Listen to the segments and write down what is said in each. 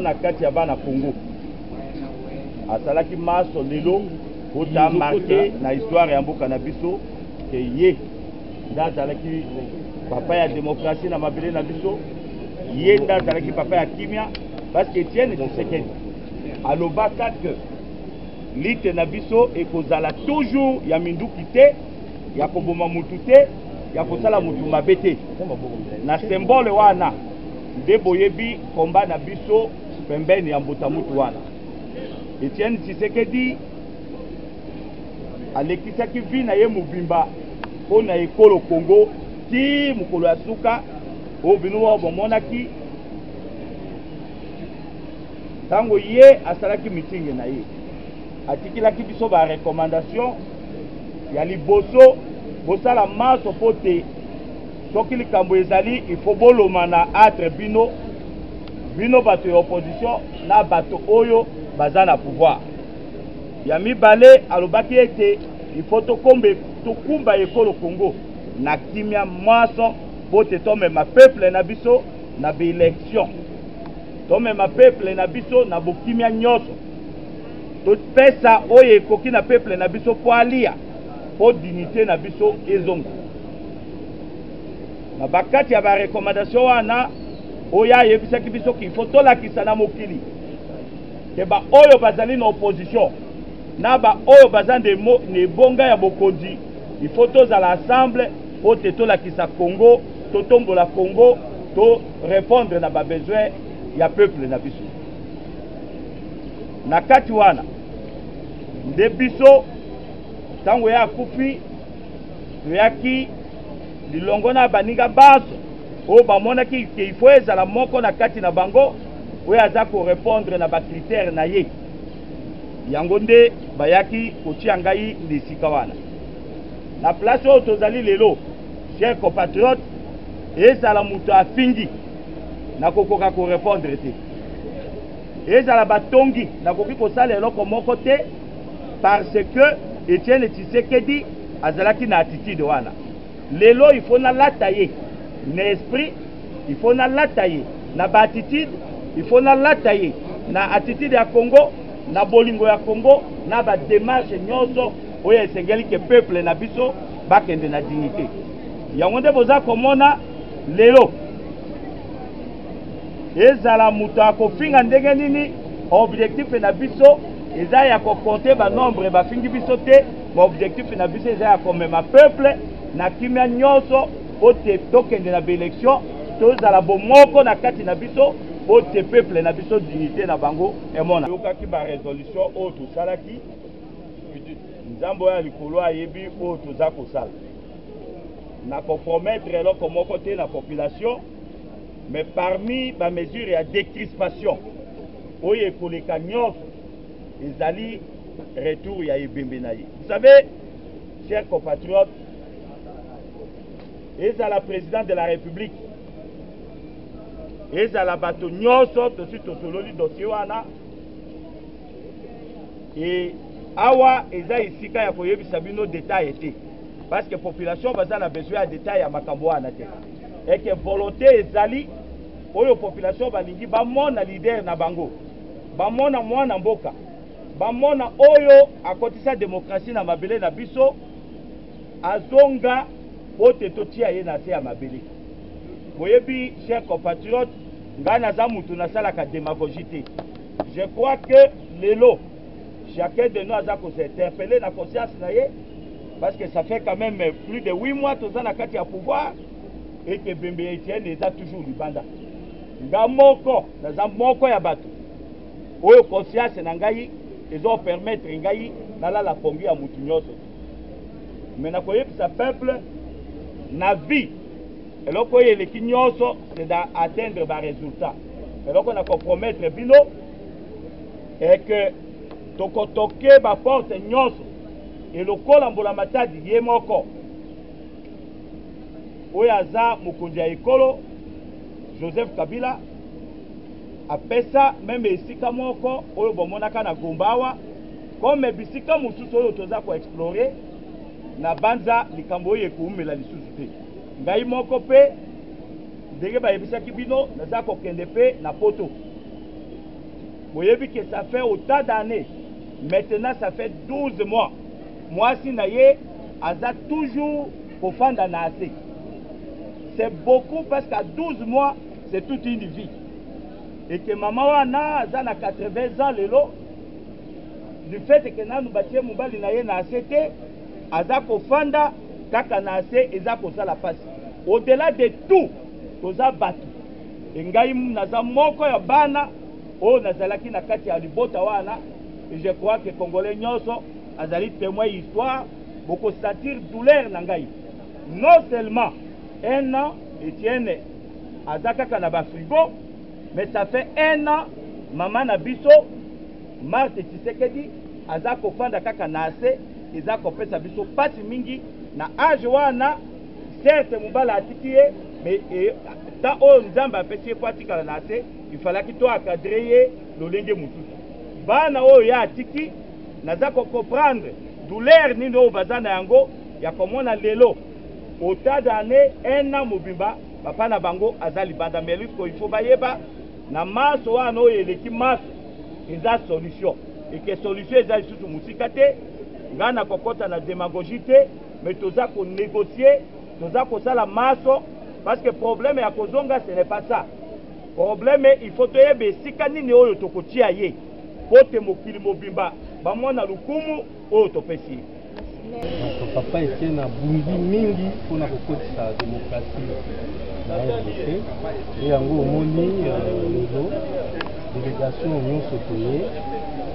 moko na kati ya bana Congo asalaki maso lelo kota marqué na histoire ya mboka na biso ke ye ndazalaki papa ya démocratie na mabele na biso ye ndazalaki papa ya kimia parce que Etienne Tshisekedi alobaka que lite na biso ekozala toujours ya minduki te ya koboma mutu te ya kosala mutu mabe te na symbole wana nde boyebi komba na biso pembeni ya mbota mutu wana. Etienne Tshisekedi alekisaki vi na ye mobimba mpo na ekolo Congo ti mokolo ya suka oyo bino wa bomonaki ntango ye asalaki mitingi na ye atikilaki biso ba recommandation ya liboso bosala maso po te soki likambo ezali ifo boloma na atre bino bato ya opposition na bato oyo baza na pouvoir. Ya mibale alobaki ete ifo tokumba ekolo Congo na kimia mwaso po te tomema peuple na biso na baélection, tomema peuple na biso na bokimia nyonso, topesa oyo ekoki na peuple na biso po alia po dignité na biso ezonga. Na bakati ya ba recommandation wana oyo ayebisaki biso ki ifo tolakisa na mokili ke ba oyo bazali na opposition na ba oyo baza ne bonga ya bokonzi ifo tozala ensemble po te tolakisa Congo, totombola Congo, to répondre na ba besoin ya peuple na biso. Na kati wana nde biso tango ya kufi toyaki lilongo na baninga baso oyo bamonaki ke ifo ezala moko na kati na bango oyo aza korépondre na bakritere na ye, yango nde bayaki kotia ngai ndesika wana na place oyo tozali lelo. Chers compatriotes, ezala mutu afingi na kokoka korépondre te, ezala batongi na koki kosala eloko moko te, parce que Etienne Tshisekedi azalaki na attitude wana. Lelo il faut na lata ye na esprit, il faut na lata ye na ba attitude, il faut na lata ye na attitude ya Congo, na bolingo ya Congo, na ba démarche nyonso oyo esengeli ke peuple na biso bakende na dignité. Yango nde boza komona lelo ezala mutu akofinga ndenge nini, objectif na biso eza ya kokonte ba nombre bafingi biso te, ma objectif na biso eza ya komema peuple na kimia nyonso po te tokende na baélection, tozala bomoko na kati na biso po te peuple na biso dignité na bango emona. Yokaki ba résolution oyo tosalaki nzambo ya likolo ayebi oyo toza kosala na compromettre eloko moko te na population, mais parmi ba mesure ya décrispation oyo ekoleka nyonso ezali retour ya ebembe na ye. Vous savez, chers compatriotes, ezala président de la République, ezala bato nyonso tosi tosololi dossier wana, et awa eza esika ya koyebisa bino détail ete, parce que population baza na besoin ya détail ya makambo wana te, et que volonté ezali oyo population balingi bamona leader na bango, bamona mwana mboka, bamona oyo akotisa démocratie na mabele na biso azonga pote totia ye na se ya mabele. Boyebi, chers compatriotes, nga naza mutu nasalaka démagogie te. Je crois que lelo chacun de nous a s'interpeller na conscience na ye, parce que ça fait quand même plus de 8 mois toza na kati ya pouvoir et que Bembe Etienne eza toujours libanda. Nga moko naza moko ya bato oyo conscience na ngai ezo permettre ngai nalala pongi ya mutu nyonso, mais na koyebisa peuple na vie eloko oyo eleki nyonso c'est d'atteindre ba résultat. Eloko na compromettre bino et que tokotoke ba porte nyonso elokola mbola matadi ye moko oyo aza mokonzi ya ekolo Joseph Kabila apesa même esika moko oyo bomonaka na Gombawa comme bisika mosusu oyo toza ko explorer na banza likambo oyo ekuumela lisusu te. Ngai moko pe ndenge bayebisaki bino naza kokende pe na poto Vous voyez que ça fait autant d'années. Maintenant, ça fait 12 mois. Moi, si naye, aza toujours au fond d'un assez. C'est beaucoup parce qu'à 12 mois, c'est toute une vie. Et que maman wana aza na 80 ans lelo, du fait que nous batie mobali naye na assez, aza kofanda kaka na assez eza kozala pasi. Au-delà de tout, toza batu. Engai naza moko ya bana o nazalaki na kati ya libota wana. Et je crois que Congolais nyonso azali témoin histoire beaucoup sentir douleur na ngai. Non seulement un an Etienne azaka kana ba frigo, mais ça fait un an maman na biso Marthe Tshisekedi azako fanda kaka na ase ezako pesa biso pasi mingi na âge wana. Certes mobala atikie mais ta o nzamba apesi po atikala na ase il fallait que toi encadrer lolenge mutusu. Bana oyo ya atiki naza ko comprendre douleur nini oyo baza na yango ya komona lelo autant d'années un an mobimba papa na bango aza libanda mais il faut bayeba na maso wana oyo eleki maso eza solution et que solution eza lisusu musika te nga na kokota na démagogie te mais toza ko négocier toza kosala maso parce que problème ya kozonga ce n'est pas ça. Problème il faut toyeba esika nini oyo tokotia ye pote mokili mobimba bamona lukumu oyo topesi. Donc papa était na bundi mingi mpona kokotisa démocratie na RDC e yango omoni lelo délégation nyonso toye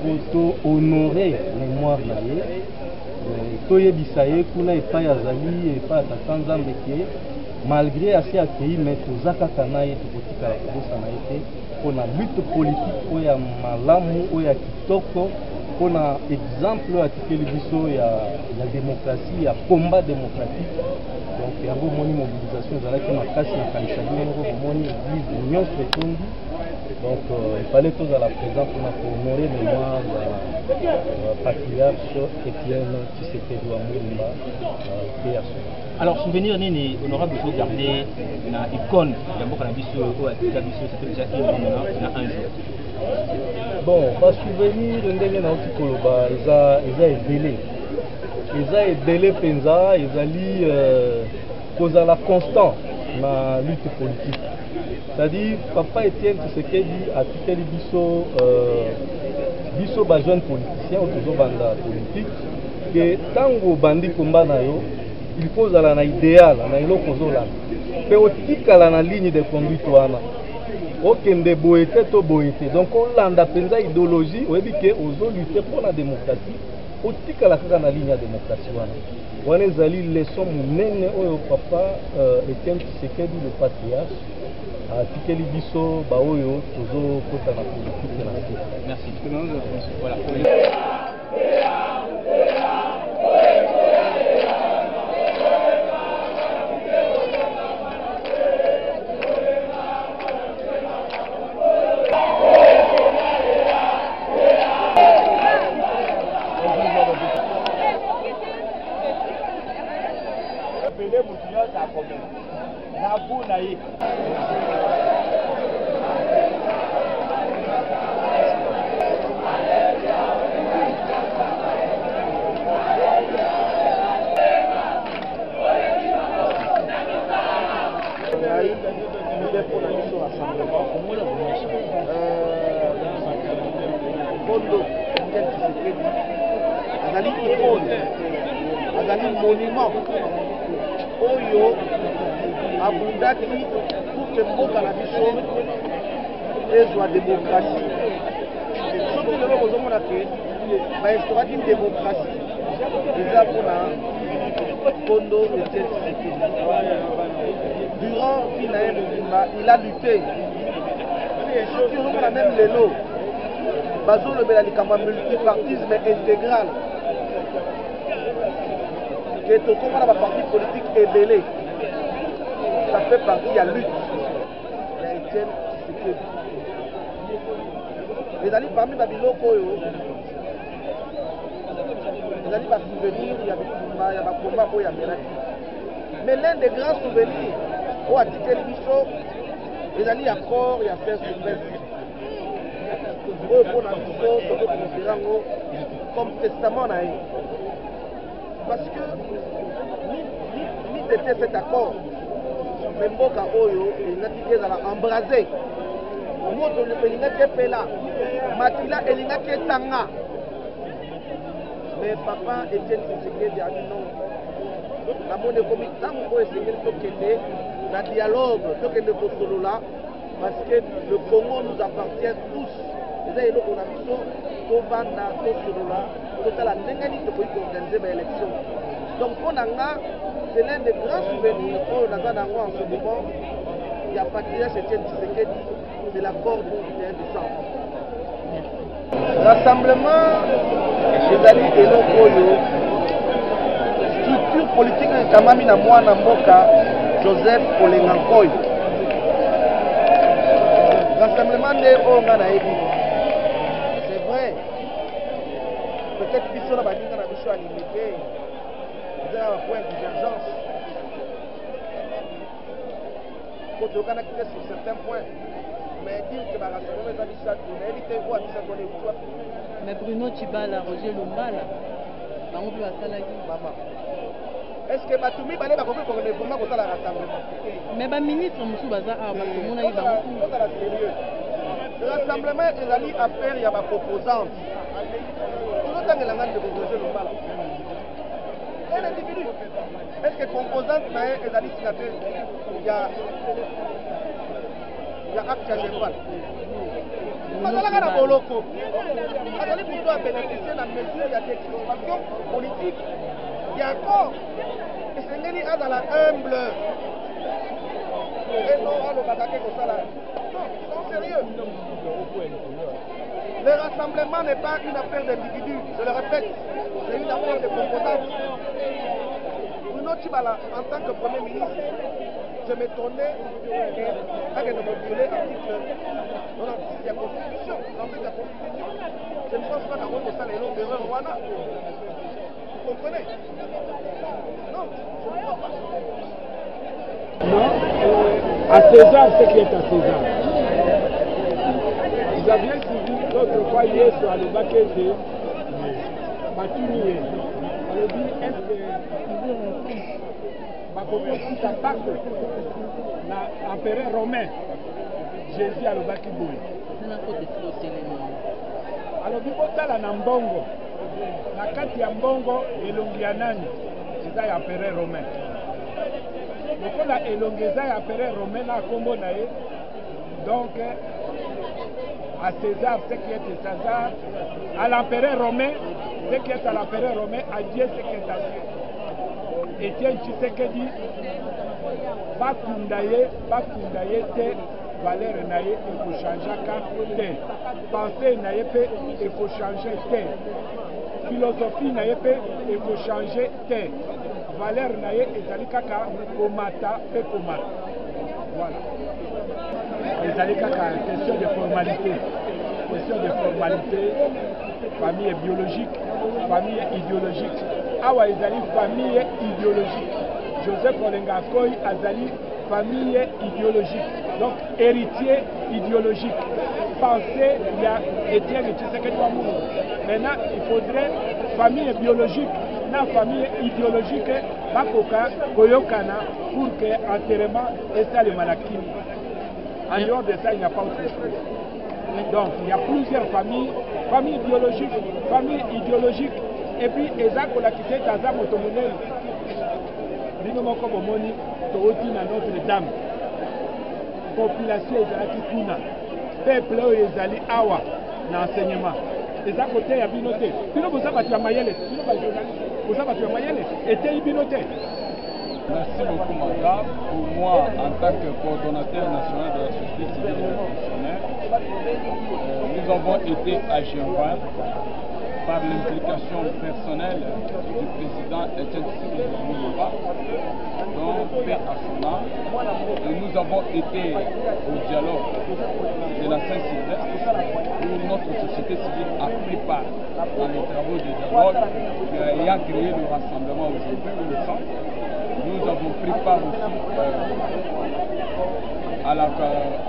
po tohonore mémoire na ye toyebisa ye kuna epai azali epai atata nzambe ke malgré asi akei mais toza kaka na ye tokotikala kobosana ye te mpona lutte politique oyo ya malamu oyo ya kitoko mpona exemple oyo atikeli biso ya démocratie ya combat démocratique. Donc yango omoni mobilisation ezalaki makasi na kanisa bongo omoni église nyonso etondi. Donc il fallait tozala présent mpona kohonore mémoire ya patriarche Etienne Tshisekedi wa Mulumba pe ya solo. Alors souvenir nini honorable faut garder na icône ya mboka na biso oyo atika biso ça fait déjà na un jour. Bon basouvenir ndenge nauti koloba eza ebele mpenza ezali kozala constant na lutte politique. C'est-à-dire papa Etienne Tshisekedi atikeli biso ba jeune politicien oyo tozobanda politique ke ntango obandi komba na yo il faut ozala na idéal na eloko ozolanda mpe otikala na ligne de conduite wana okende boye te to boye te. Donc olanda mpenza idéologie oyebi ke ozolute mpona démocratie otikala kaka na ligne ya démocratie wana ezali leson monene oyo papa Etienne Tshisekedi le patriarche atikeli biso baoyo tozokota na politique na se. Merci. Voilà. azali monument oyo abundaki pour que mboka na biso ezwa démocratie. Soki lelo bozomona ke bainstauraki démocratie eza mpona Kondo Etienne Tshisekedi. Durant vie na ye mobimba il a lutté. Soki ozomona même lelo bazolobela likambo ya multipartisme intégral que tokomona baparti politique ebele, ça fait partie ya lutte ya Etienne Tshisekedi. ezali parmi babiloko oyo ezali basouvenir ya bitumba ya bakomba oyo amelaki. Mais l'un des grands souvenirs oyo atikeli biso ezali ya corps ya Saint Sylvestre. comme testament. Parce que ni c'était cet accord, mais Mboka Oyo, il n'a pas été embrasé. Moto le n'a pas été là. Makila, il n'a pas été tanga. Mais papa était Tshisekedi dit non. La monnaie comme il faut essayer de la dialogue, parce que le Congo nous appartient tous. On a mis l'élection. Donc pour Nanga, c'est l'un des grands souvenirs qu'on a en ce moment. Il n'y a pas de Tshisekedi, c'est l'accord du 21 décembre. Rassemblement des alliés et l'Okoyo, structure politique de Kamami na Mwana Mboka, Joseph Olengankoy. Rassemblement de Onganaebi. C'est vrai. Peut-être qu'ils sont là, ils sont limité. Ils ont un point de divergence. Quand on a quitté sur certains points. Mais dire que le rassemblement est à on évité quoi à mais Bruno Tshibala, Roger Lumbala, on peut passer maman. Est-ce que Batoumi va aller pour le moment pour le rassemblement? Mais le ministre Moussou Baza a le rassemblement est allé à faire, il y a ma proposante. Tout le temps, il y a de Roger Lumbala. Un individu. Est-ce que composante est allé signature? Il y a acte à général. Parce que Boloko, Azali plutôt à bénéficier de la mesure, il y a des expansions politiques. Il y a encore, et c'est Ngeli Azala humble. Et non, à l'Obakake Kosala. Non, ils sont sérieux. Le rassemblement n'est pas une affaire d'individus, je le répète, c'est une affaire de composantes. Bruno Tshibala, en tant que Premier ministre, je m'étonnais qu'elle ne me violait l'article 96 de la Constitution. Je ne pense pas d'avoir que ça les noms d'erreur Rwanda. Vous comprenez? Non, je ne crois pas. Non, à César, ce qui est à César. Vous aviez suivi l'autre fois hier sur Alobakende, Matunier. On a dit, est-ce que Bakoki s'attaque l'empereur romain Jésus alobaki boye. Alobi botala na mbongo. Na kati ya mbongo elongi ya nani? Eza ya empereur romain. Lokola elongi eza ya empereur romain na kombo na ye. Donc à César ce qui est de César, à l'empereur romain ce qui est à l'empereur romain, à Dieu ce qui est à Dieu. Etienne Tshisekedi bakunda ye te valeur na ye ekochangeaka te, pensée na ye mpe ekochange te, philosophie na ye mpe ekochange te, valeur na ye ezali kaka komata mpe komata. Voilà, ezali kaka question de formalité, famille biologique, famille idéologique. Awa ezali famille idéologique. Joseph Olengankoy azali famille idéologique. Donc héritier idéologique. Pensée, il y a Etienne Tshisekedi Wamulu. Maintenant, il faudrait famille biologique, na famille idéologique, bakoka koyokana pour que enterrement et ça le malakini. En dehors de ça, il n'y a pas autre chose. Donc, il y a plusieurs familles, famille biologique, famille idéologique. Et puis, Ezako la quitté Taza Motomonel. Bino moko bomoni, Tooti na Notre-Dame. Population ezalaki kuna. Peuple oyo ezali awa na enseignement. Ezako te ya bino te. Bino boza batu ya mayele. Bino ba journaliste. Boza batu ya mayele. Ete bino te. Merci beaucoup, madame. Pour moi, en tant que coordonnateur national de la société civile et révolutionnaire, nous avons été à Genève par l'implication personnelle du président Etienne Tshisekedi Tshilombo, dont paix à son âme. Et nous avons été au dialogue de la Saint-Sylvestre où notre société civile a pris part dans les travaux de dialogue et a créé le rassemblement aujourd'hui où nous sommes. Nous avons pris part aussi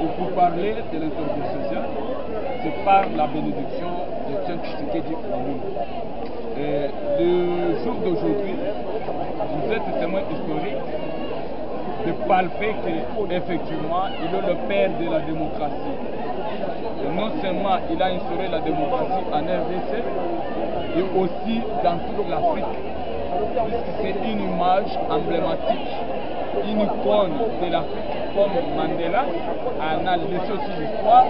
au pourparler de l'interdiocésain c'est par la bénédiction de Etienne Tshisekedi Wamulu. Le jour d'aujourd'hui, vous êtes témoin historique de palper qu'effectivement, il est le père de la démocratie. Et non seulement il a instauré la démocratie en RDC, et aussi dans toute l'Afrique, puisque c'est une image emblématique, une icône de l'Afrique, comme Mandela en a laissé aussi l'histoire,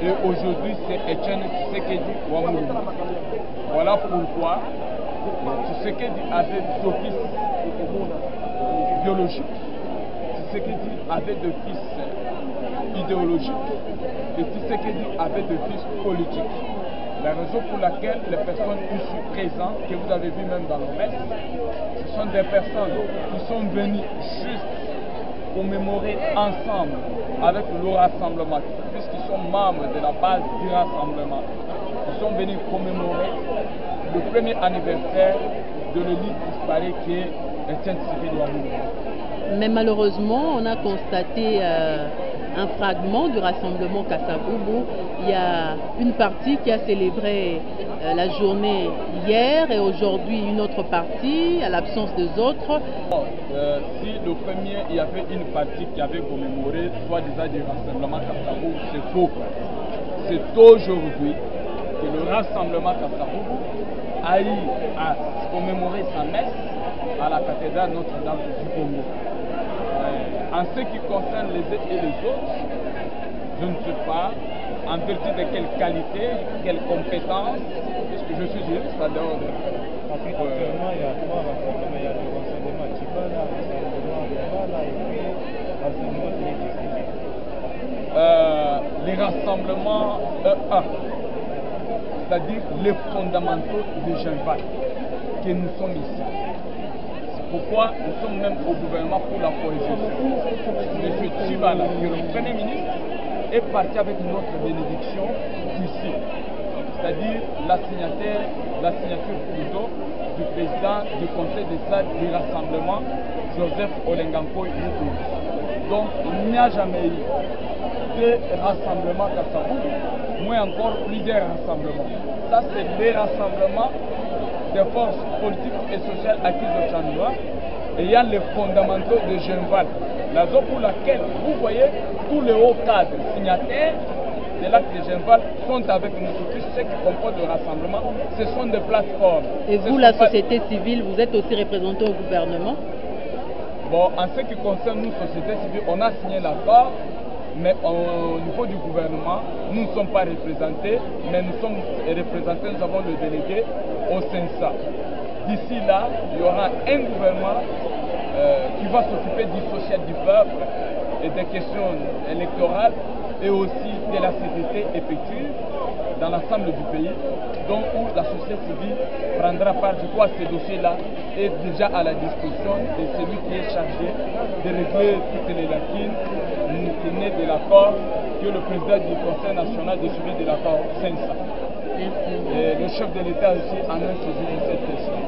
et aujourd'hui c'est Etienne Tshisekedi Wamulu. Voilà pourquoi Tshisekedi avait d'office biologique, Tshisekedi avait de fils idéologique, et Tshisekedi avait de fils politique. La raison pour laquelle les personnes ici présentes, que vous avez vu même dans le reste, ce sont des personnes qui sont venues juste commémorer ensemble avec le rassemblement, puisqu'ils sont membres de la base du rassemblement. Ils sont venus commémorer le premier anniversaire de l'élite disparue qui est Etienne Tshisekedi Wamulu. Mais malheureusement, on a constaté un fragment du rassemblement Kasavubu. Il y a une partie qui a célébré la journée hier et aujourd'hui une autre partie, à l'absence des autres. Si le premier, il y avait une partie qui avait commémoré, soi-disant du rassemblement Kasavubu, c'est faux. C'est aujourd'hui que le rassemblement Kasavubu a eu à commémorer sa messe à la cathédrale Notre-Dame du Congo. En ce qui concerne les uns et les autres, je ne sais pas en vertu de quelle qualité, quelle compétence, puisque je suis juriste à l'ordre. Actuellement, il y a trois rassemblements. Il y a le rassemblement Tibala, le rassemblement Bala et puis le rassemblement Télétisé. Les rassemblements E1, c'est-à-dire les fondamentaux de Genval, que nous sommes ici. Pourquoi nous sommes même au gouvernement pour la cohésion. M. Tibala, qui est le Premier ministre, est parti avec notre bénédiction d'ici. C'est-à-dire la signature plutôt du président du Conseil d'État du rassemblement, Joseph Olenganko Yukuru. Donc il n'y a jamais eu de rassemblement Kasavubu, moins encore plusieurs rassemblements. Ça c'est les rassemblements des forces politiques et sociales acquises au Tchanois, et il y a les fondamentaux de Genval, la zone pour laquelle vous voyez tous les hauts cadres signataires de l'acte de Genval sont avec nous. Tous ceux qui composent le rassemblement, ce sont des plateformes. Et vous, la société civile, vous êtes aussi représenté au gouvernement? Bon, en ce qui concerne nous, société civile, on a signé l'accord, mais au niveau du gouvernement, nous ne sommes pas représentés, mais nous sommes représentés, nous avons le délégué au CENSA. D'ici là, il y aura un gouvernement qui va s'occuper du social du peuple et des questions électorales et aussi de la sécurité effective dans l'ensemble du pays, donc où la société civile prendra part. Je crois que ce dossier-là est déjà à la disposition de celui qui est chargé de régler toutes les lacunes qui naissent de l'accord que le président du Conseil national de suivi de l'accord CENSA. Et le chef de l'État aussi en a saisi de cette question.